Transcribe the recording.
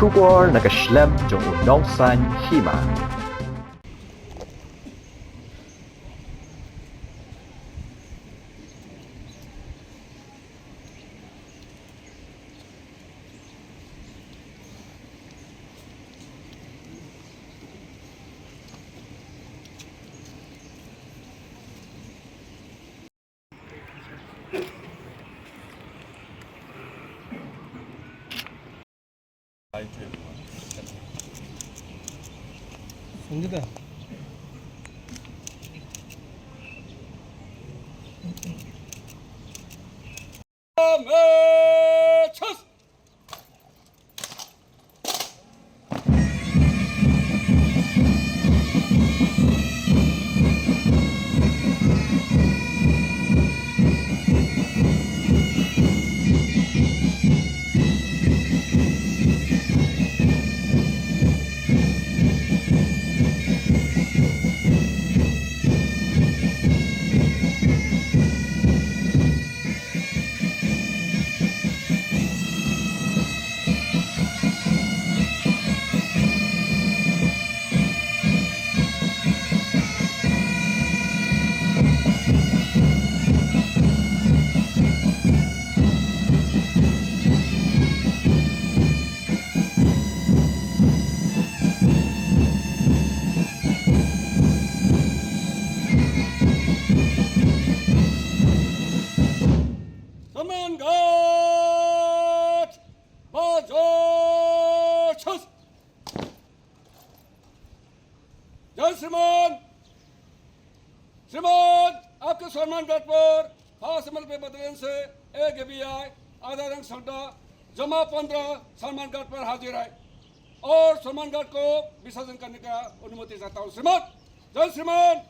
出国那个 Schlemm 中有农山希嘛。संगीता Semangat Bajos जय श्रीमान श्रीमान आपके सम्मान घाट पर खास अमल पे बदलने से एक ABI आधा रंग संडा जमा 15 सम्मान घाट पर हाजिर है और सम्मान घाट को विसर्जन करने का अनुमति चाहता हूँ श्रीमान जय श्रीमान